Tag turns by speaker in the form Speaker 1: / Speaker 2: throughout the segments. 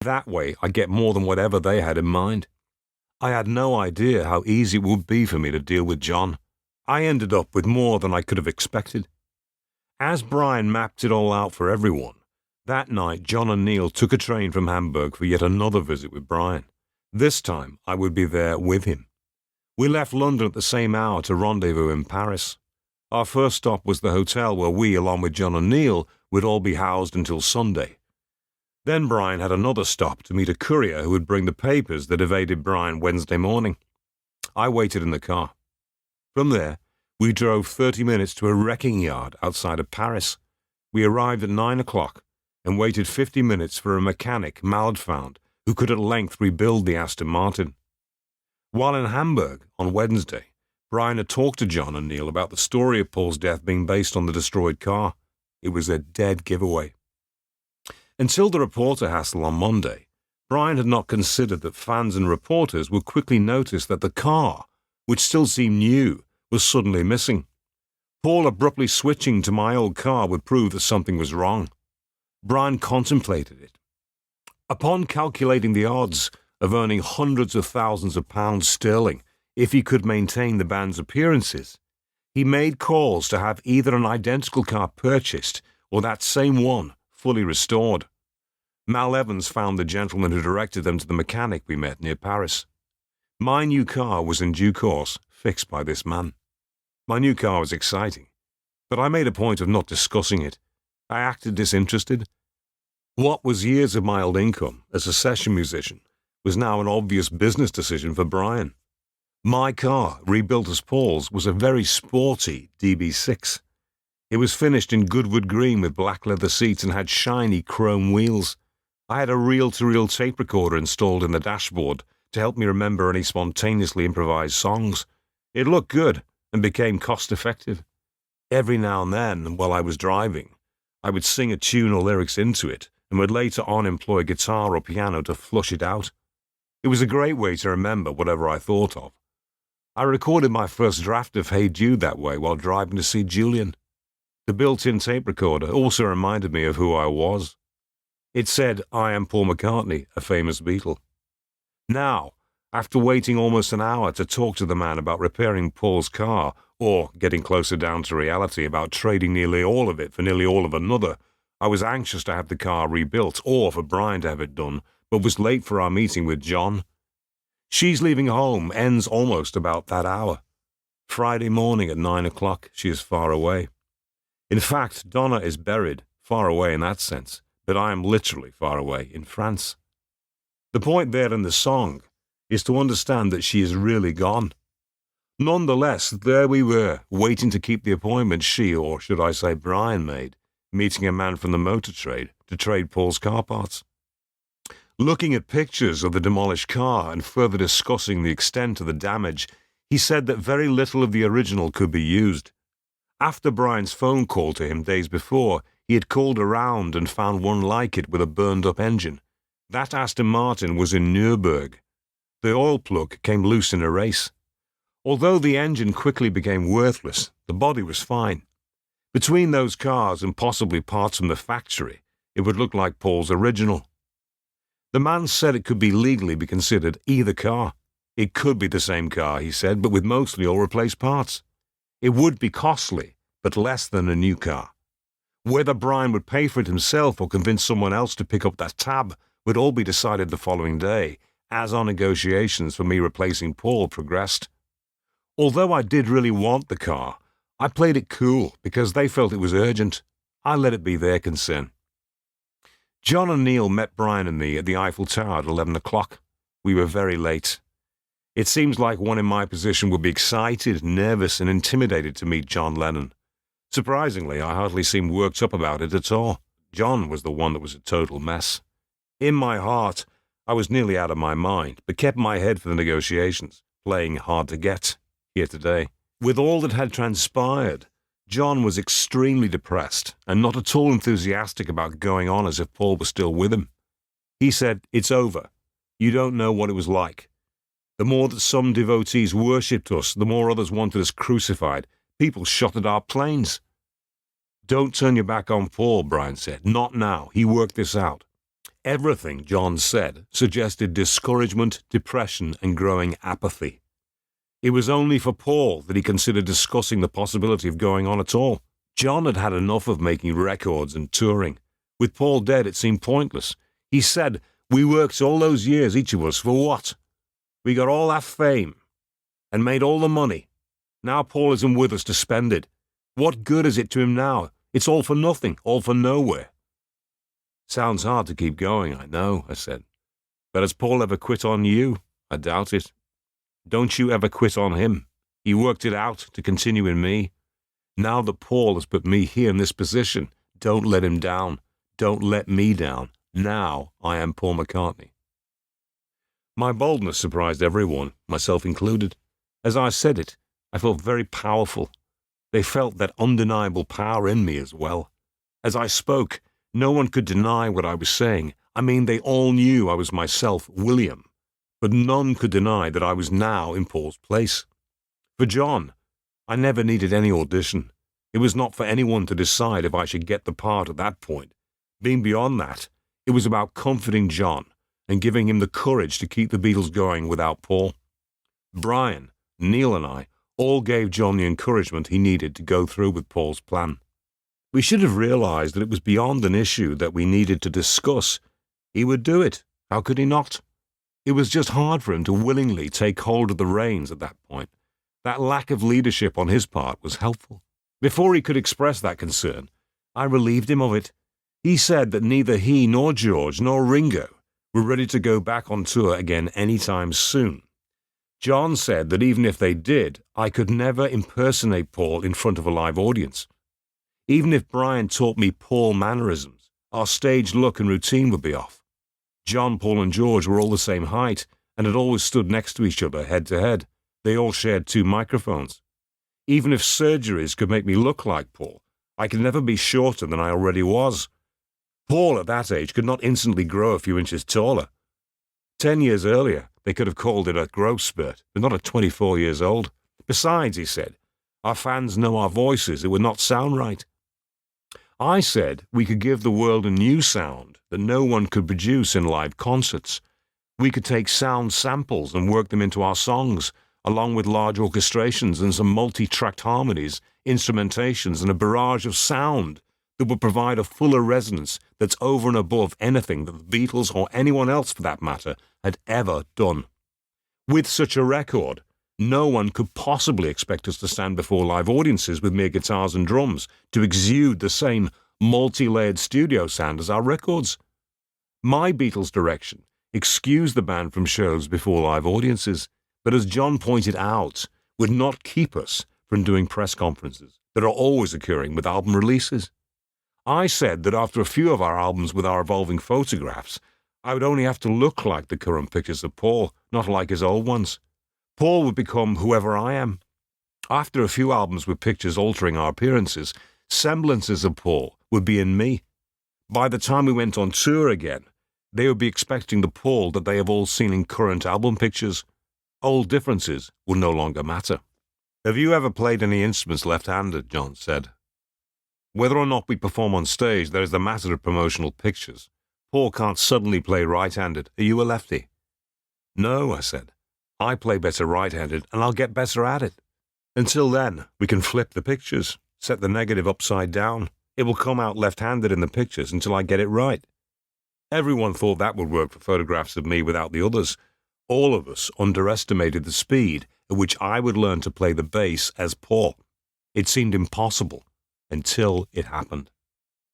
Speaker 1: That way, I get more than whatever they had in mind. I had no idea how easy it would be for me to deal with John. I ended up with more than I could have expected. As Brian mapped it all out for everyone, that night John and Neil took a train from Hamburg for yet another visit with Brian. This time, I would be there with him. We left London at the same hour to rendezvous in Paris. Our first stop was the hotel where we, along with John and Neil, would all be housed until Sunday. Then Brian had another stop to meet a courier who would bring the papers that evaded Brian Wednesday morning. I waited in the car. From there, we drove 30 minutes to a wrecking yard outside of Paris. We arrived at 9 o'clock and waited 50 minutes for a mechanic Mallard found who could at length rebuild the Aston Martin. While in Hamburg on Wednesday, Brian had talked to John and Neil about the story of Paul's death being based on the destroyed car. It was a dead giveaway. Until the reporter hassle on Monday, Brian had not considered that fans and reporters would quickly notice that the car, which still seemed new, was suddenly missing. Paul abruptly switching to my old car would prove that something was wrong. Brian contemplated it. Upon calculating the odds of earning hundreds of thousands of pounds sterling if he could maintain the band's appearances, he made calls to have either an identical car purchased or that same one fully restored. Mal Evans found the gentleman who directed them to the mechanic we met near Paris. My new car was in due course fixed by this man. My new car was exciting, but I made a point of not discussing it. I acted disinterested. What was years of my old income as a session musician was now an obvious business decision for Brian. My car, rebuilt as Paul's, was a very sporty DB6. It was finished in Goodwood green with black leather seats and had shiny chrome wheels. I had a reel-to-reel tape recorder installed in the dashboard to help me remember any spontaneously improvised songs. It looked good and became cost-effective. Every now and then, while I was driving, I would sing a tune or lyrics into it and would later on employ guitar or piano to flush it out. It was a great way to remember whatever I thought of. I recorded my first draft of Hey Jude that way while driving to see Julian. The built-in tape recorder also reminded me of who I was. It said, "I am Paul McCartney, a famous Beatle." Now, after waiting almost an hour to talk to the man about repairing Paul's car, or getting closer down to reality about trading nearly all of it for nearly all of another, I was anxious to have the car rebuilt, or for Brian to have it done, but was late for our meeting with John. She's Leaving Home ends almost about that hour. Friday morning at 9 o'clock, she is far away. In fact, Donna is buried, far away in that sense, but I am literally far away in France. The point there in the song is to understand that she is really gone. Nonetheless, there we were, waiting to keep the appointment she, or should I say Brian, made, meeting a man from the motor trade to trade Paul's car parts. Looking at pictures of the demolished car and further discussing the extent of the damage, he said that very little of the original could be used. After Brian's phone call to him days before, he had called around and found one like it with a burned-up engine. That Aston Martin was in Nuremberg. The oil plug came loose in a race. Although the engine quickly became worthless, the body was fine. Between those cars and possibly parts from the factory, it would look like Paul's original. The man said it could legally be considered either car. It could be the same car, he said, but with mostly all replaced parts. It would be costly, but less than a new car. Whether Brian would pay for it himself or convince someone else to pick up that tab would all be decided the following day, as our negotiations for me replacing Paul progressed. Although I did really want the car, I played it cool because they felt it was urgent. I let it be their concern. John and Neil met Brian and me at the Eiffel Tower at 11 o'clock. We were very late. It seems like one in my position would be excited, nervous, and intimidated to meet John Lennon. Surprisingly, I hardly seemed worked up about it at all. John was the one that was a total mess. In my heart, I was nearly out of my mind, but kept my head for the negotiations, playing hard to get here today. With all that had transpired, John was extremely depressed and not at all enthusiastic about going on as if Paul was still with him. He said, "It's over. You don't know what it was like. The more that some devotees worshipped us, the more others wanted us crucified. People shot at our planes." "Don't turn your back on Paul," Brian said. "Not now. He worked this out. Everything John said suggested discouragement, depression, and growing apathy. It was only for Paul that he considered discussing the possibility of going on at all. John had had enough of making records and touring. With Paul dead, it seemed pointless. He said, "We worked all those years, each of us, for what? We got all that fame and made all the money. Now Paul isn't with us to spend it. What good is it to him now? It's all for nothing, all for nowhere." "Sounds hard to keep going, I know," I said. "But has Paul ever quit on you? I doubt it. Don't you ever quit on him. He worked it out to continue in me. Now that Paul has put me here in this position, don't let him down. Don't let me down. Now I am Paul McCartney." My boldness surprised everyone, myself included. As I said it, I felt very powerful. They felt that undeniable power in me as well. As I spoke, no one could deny what I was saying. I mean, they all knew I was myself, William, but none could deny that I was now in Paul's place. For John, I never needed any audition. It was not for anyone to decide if I should get the part at that point. Being beyond that, it was about comforting John and giving him the courage to keep the Beatles going without Paul. Brian, Neil, and I all gave John the encouragement he needed to go through with Paul's plan. We should have realized that it was beyond an issue that we needed to discuss. He would do it. How could he not? It was just hard for him to willingly take hold of the reins at that point. That lack of leadership on his part was helpful. Before he could express that concern, I relieved him of it. He said that neither he nor George nor Ringo were ready to go back on tour again anytime soon. John said that even if they did, I could never impersonate Paul in front of a live audience. Even if Brian taught me Paul mannerisms, our stage look and routine would be off. John, Paul, and George were all the same height and had always stood next to each other head to head. They all shared 2 microphones. Even if surgeries could make me look like Paul, I could never be shorter than I already was. Paul at that age could not instantly grow a few inches taller. 10 years earlier, they could have called it a growth spurt, but not at 24 years old. Besides, he said, our fans know our voices. It would not sound right. I said we could give the world a new sound that no one could produce in live concerts. We could take sound samples and work them into our songs, along with large orchestrations and some multi-tracked harmonies, instrumentations, and a barrage of sound that would provide a fuller resonance that's over and above anything that the Beatles, or anyone else for that matter, had ever done. With such a record, no one could possibly expect us to stand before live audiences with mere guitars and drums to exude the same multi-layered studio sound as our records. My Beatles direction excused the band from shows before live audiences, but as John pointed out, would not keep us from doing press conferences that are always occurring with album releases. I said that after a few of our albums with our evolving photographs, I would only have to look like the current pictures of Paul, not like his old ones. Paul would become whoever I am. After a few albums with pictures altering our appearances, semblances of Paul would be in me. By the time we went on tour again, they would be expecting the Paul that they have all seen in current album pictures. Old differences would no longer matter. "Have you ever played any instruments left-handed?" John said. "Whether or not we perform on stage, there is the matter of promotional pictures. Paul can't suddenly play right-handed. Are you a lefty?" "No," I said. "I play better right-handed, and I'll get better at it. Until then, we can flip the pictures, set the negative upside down. It will come out left-handed in the pictures until I get it right." Everyone thought that would work for photographs of me without the others. All of us underestimated the speed at which I would learn to play the bass as Paul. It seemed impossible until it happened.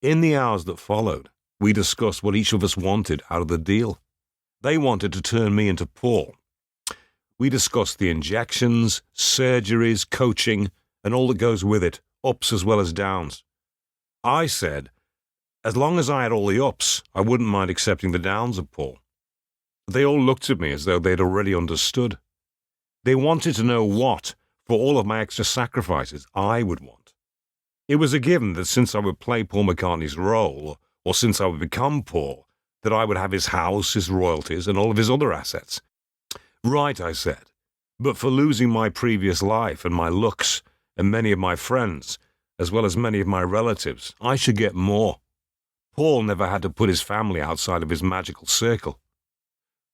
Speaker 1: In the hours that followed, we discussed what each of us wanted out of the deal. They wanted to turn me into Paul. We discussed the injections, surgeries, coaching, and all that goes with it, ups as well as downs. I said, as long as I had all the ups, I wouldn't mind accepting the downs of Paul. They all looked at me as though they'd already understood. They wanted to know what, for all of my extra sacrifices, I would want. It was a given that since I would play Paul McCartney's role, or since I would become Paul, that I would have his house, his royalties, and all of his other assets. Right, I said, but for losing my previous life and my looks and many of my friends, as well as many of my relatives, I should get more. Paul never had to put his family outside of his magical circle.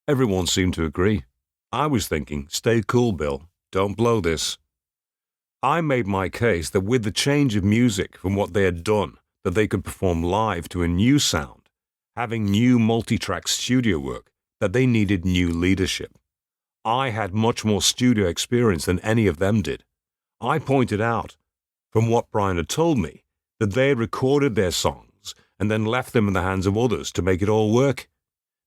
Speaker 1: Everyone seemed to agree. I was thinking, stay cool, Bill. Don't blow this. I made my case that with the change of music from what they had done, that they could perform live to a new sound, having new multi-track studio work, that they needed new leadership. I had much more studio experience than any of them did. I pointed out, from what Brian had told me, that they had recorded their songs and then left them in the hands of others to make it all work.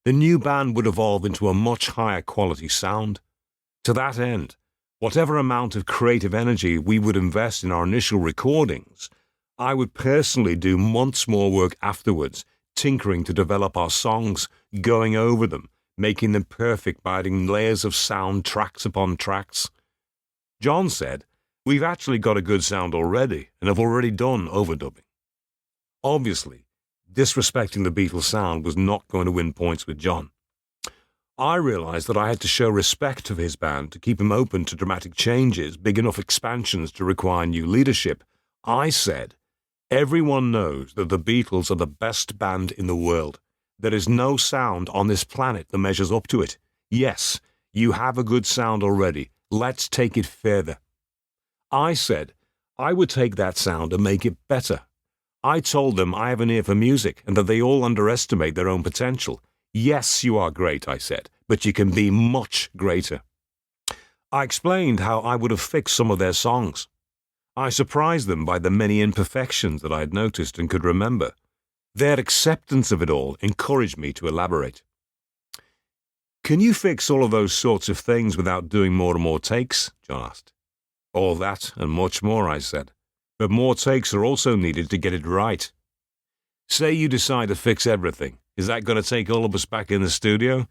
Speaker 1: The new band would evolve into a much higher quality sound. To that end, whatever amount of creative energy we would invest in our initial recordings, I would personally do months more work afterwards, tinkering to develop our songs, going over them, making them perfect by adding layers of sound, tracks upon tracks. John said, we've actually got a good sound already and have already done overdubbing. Obviously, disrespecting the Beatles sound was not going to win points with John. I realized that I had to show respect to his band to keep him open to dramatic changes, big enough expansions to require new leadership. I said, everyone knows that the Beatles are the best band in the world. There is no sound on this planet that measures up to it. Yes, you have a good sound already. Let's take it further. I said, I would take that sound and make it better. I told them I have an ear for music and that they all underestimate their own potential. Yes, you are great, I said, but you can be much greater. I explained how I would have fixed some of their songs. I surprised them by the many imperfections that I had noticed and could remember. Their acceptance of it all encouraged me to elaborate. Can you fix all of those sorts of things without doing more and more takes? John asked. All that and much more, I said. But more takes are also needed to get it right. Say you decide to fix everything. Is that going to take all of us back in the studio?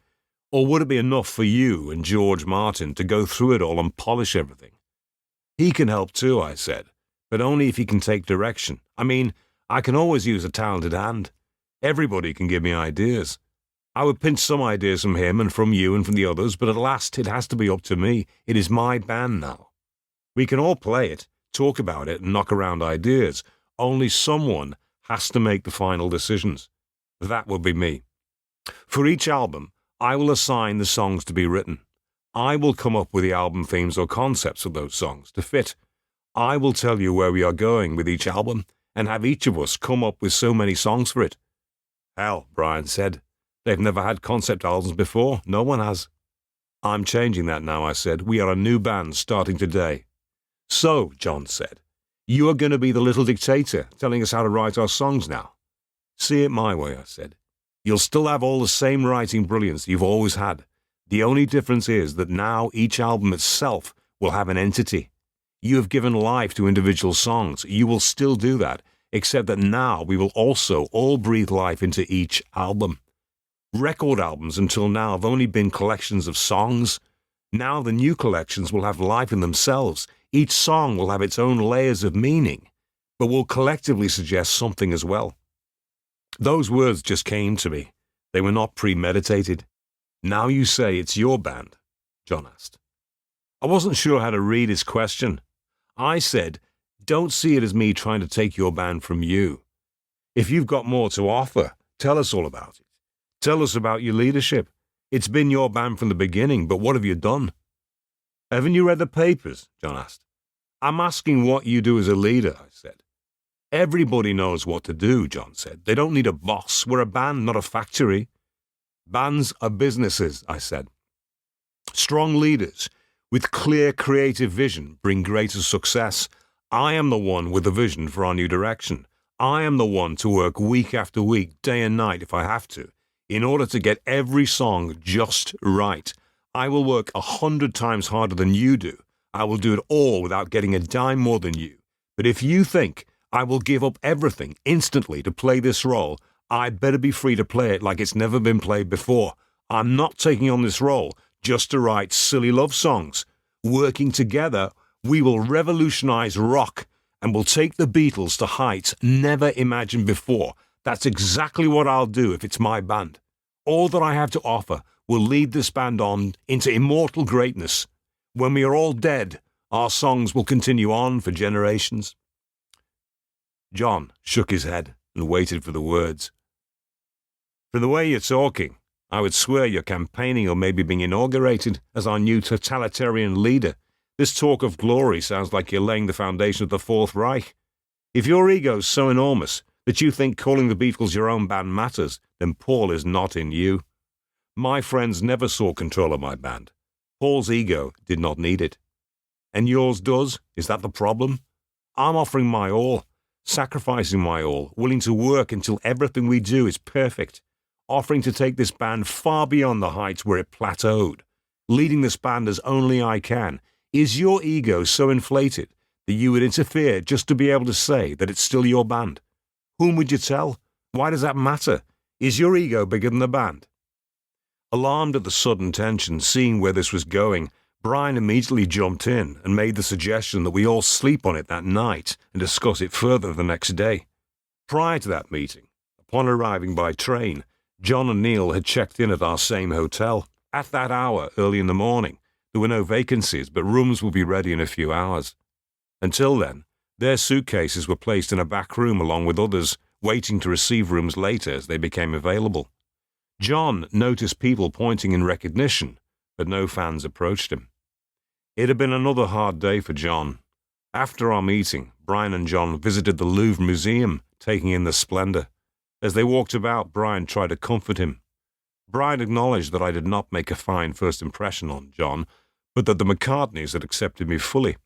Speaker 1: Or would it be enough for you and George Martin to go through it all and polish everything? He can help too, I said, but only if he can take direction. I mean, I can always use a talented hand. Everybody can give me ideas. I would pinch some ideas from him and from you and from the others, but at last it has to be up to me. It is my band now. We can all play it, talk about it, and knock around ideas. Only someone has to make the final decisions. That will be me. For each album, I will assign the songs to be written. I will come up with the album themes or concepts of those songs to fit. I will tell you where we are going with each album and have each of us come up with so many songs for it. Hell, Brian said. They've never had concept albums before. No one has. I'm changing that now, I said. We are a new band starting today. So, John said, you are going to be the little dictator telling us how to write our songs now. See it my way, I said. You'll still have all the same writing brilliance you've always had. The only difference is that now each album itself will have an entity. You have given life to individual songs. You will still do that, except that now we will also all breathe life into each album. Record albums until now have only been collections of songs. Now the new collections will have life in themselves. Each song will have its own layers of meaning, but will collectively suggest something as well. Those words just came to me. They were not premeditated. Now you say it's your band, John asked. I wasn't sure how to read his question. I said, don't see it as me trying to take your band from you. If you've got more to offer, tell us all about it. Tell us about your leadership. It's been your band from the beginning, but what have you done? Haven't you read the papers? John asked. I'm asking what you do as a leader, I said. Everybody knows what to do, John said. They don't need a boss. We're a band, not a factory. Bands are businesses, I said. Strong leaders with clear creative vision bring greater success. I am the one with the vision for our new direction. I am the one to work week after week, day and night if I have to, in order to get every song just right. I will work 100 times harder than you do. I will do it all without getting a dime more than you. But if you think I will give up everything instantly to play this role, I'd better be free to play it like it's never been played before. I'm not taking on this role just to write silly love songs. Working together, we will revolutionize rock and will take the Beatles to heights never imagined before. That's exactly what I'll do if it's my band. All that I have to offer will lead this band on into immortal greatness. When we are all dead, our songs will continue on for generations. John shook his head and waited for the words. From the way you're talking, I would swear you're campaigning or maybe being inaugurated as our new totalitarian leader. This talk of glory sounds like you're laying the foundation of the Fourth Reich. If your ego's so enormous that you think calling the Beatles your own band matters, then Paul is not in you. My friends never saw control of my band. Paul's ego did not need it. And yours does? Is that the problem? I'm offering my all, sacrificing my all, willing to work until everything we do is perfect, offering to take this band far beyond the heights where it plateaued, leading this band as only I can. Is your ego so inflated that you would interfere just to be able to say that it's still your band? Whom would you tell? Why does that matter? Is your ego bigger than the band? Alarmed at the sudden tension, seeing where this was going, Brian immediately jumped in and made the suggestion that we all sleep on it that night and discuss it further the next day. Prior to that meeting, upon arriving by train, John and Neil had checked in at our same hotel. At that hour, early in the morning, there were no vacancies, but rooms would be ready in a few hours. Until then, their suitcases were placed in a back room along with others, waiting to receive rooms later as they became available. John noticed people pointing in recognition, but no fans approached him. It had been another hard day for John. After our meeting, Brian and John visited the Louvre Museum, taking in the splendor. As they walked about, Brian tried to comfort him. Brian acknowledged that I did not make a fine first impression on John, but that the McCartneys had accepted me fully.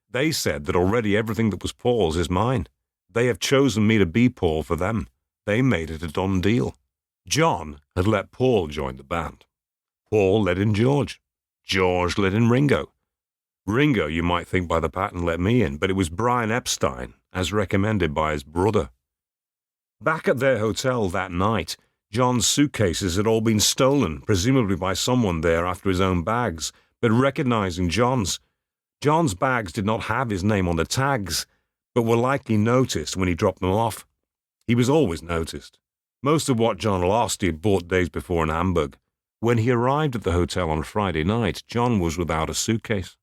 Speaker 1: They said that already everything that was Paul's is mine. They have chosen me to be Paul for them. They made it a done deal. John had let Paul join the band. Paul let in George. George let in Ringo. Ringo, you might think by the pattern, let me in, but it was Brian Epstein, as recommended by his brother. Back at their hotel that night, John's suitcases had all been stolen, presumably by someone there after his own bags, but recognizing John's bags did not have his name on the tags, but were likely noticed when he dropped them off. He was always noticed. Most of what John lost he had bought days before in Hamburg. When he arrived at the hotel on Friday night, John was without a suitcase.